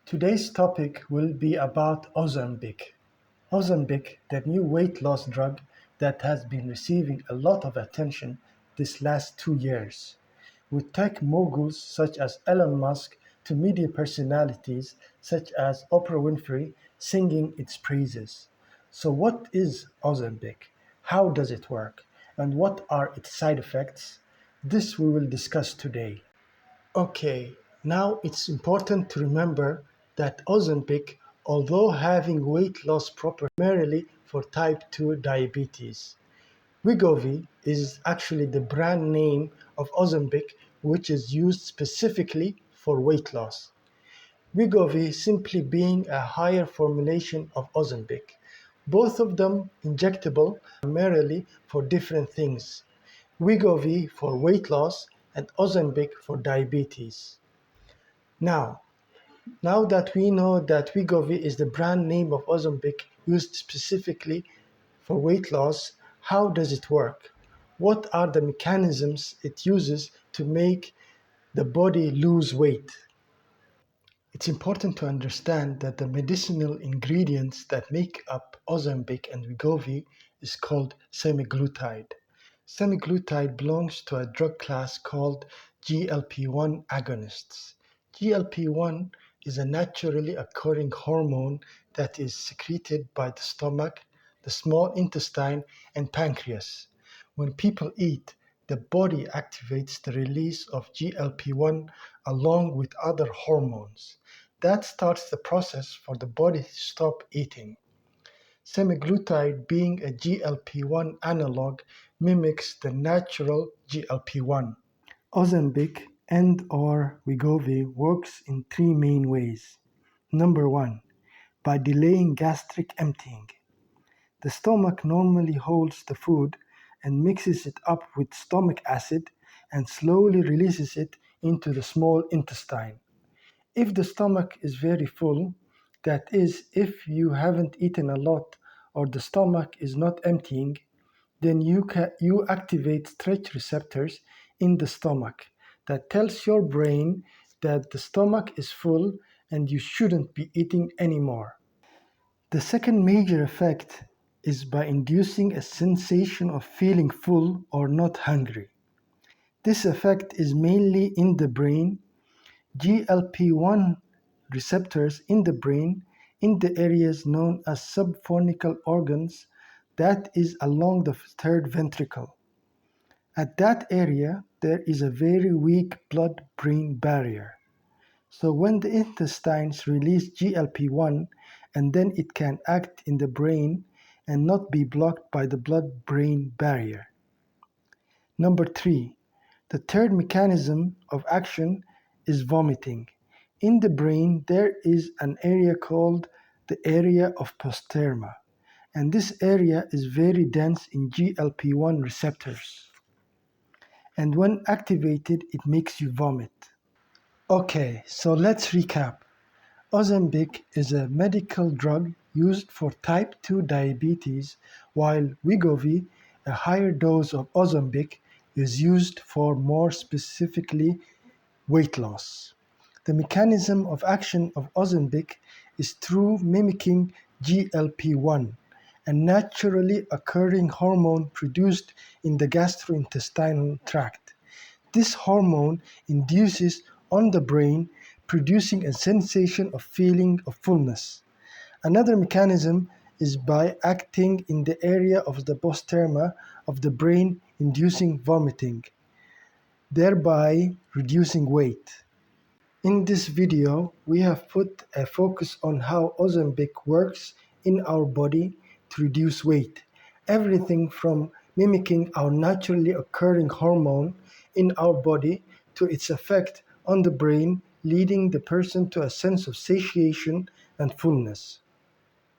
Today's topic will be about Ozempic. Ozempic, the new weight loss drug that has been receiving a lot of attention this last 2 years, with tech moguls such as Elon Musk to media personalities such as Oprah Winfrey singing its praises. So, what is Ozempic? How does it work? And what are its side effects? This we will discuss today. Okay, now it's important to remember that Ozempic, although having weight loss primarily for type 2 diabetes, Wegovy is actually the brand name of Ozempic, which is used specifically for weight loss. Wegovy simply being a higher formulation of Ozempic. Both of them injectable primarily for different things. Wegovy for weight loss and Ozempic for diabetes. Now, now that we know that Wegovy is the brand name of Ozempic used specifically for weight loss, how does it work? What are the mechanisms it uses to make the body lose weight? It's important to understand that the medicinal ingredients that make up Ozempic and Wegovy is called semaglutide. Semaglutide belongs to a drug class called GLP-1 agonists. GLP-1 is a naturally occurring hormone that is secreted by the stomach, the small intestine, and pancreas. When people eat, the body activates the release of GLP-1 along with other hormones. That starts the process for the body to stop eating. Semaglutide, being a GLP-1 analog, mimics the natural GLP-1. Ozempic and/or Wegovy works in three main ways. Number one, by delaying gastric emptying. The stomach normally holds the food and mixes it up with stomach acid and slowly releases it into the small intestine. If the stomach is very full, that is, if you haven't eaten a lot or the stomach is not emptying, then you activate stretch receptors in the stomach that tells your brain that the stomach is full and you shouldn't be eating anymore. The second major effect is by inducing a sensation of feeling full or not hungry. This effect is mainly in the brain. GLP-1 receptors in the brain in the areas known as subpharyngeal organs, that is along the third ventricle. At that area, there is a very weak blood-brain barrier. So when the intestines release GLP-1, and then it can act in the brain and not be blocked by the blood-brain barrier. Number three, the third mechanism of action is vomiting. In the brain, there is an area called the area of posterma, and this area is very dense in GLP-1 receptors. And when activated, it makes you vomit. Okay, so let's recap. Ozempic is a medical drug used for type 2 diabetes, while Wegovy, a higher dose of Ozempic, is used for more specifically weight loss. The mechanism of action of Ozempic is through mimicking GLP-1, a naturally occurring hormone produced in the gastrointestinal tract. This hormone induces on the brain, producing a sensation of feeling of fullness. Another mechanism is by acting in the area of the posterma of the brain, inducing vomiting, thereby reducing weight. In this video, we have put a focus on how Ozempic works in our body to reduce weight. Everything from mimicking our naturally occurring hormone in our body to its effect on the brain, leading the person to a sense of satiation and fullness.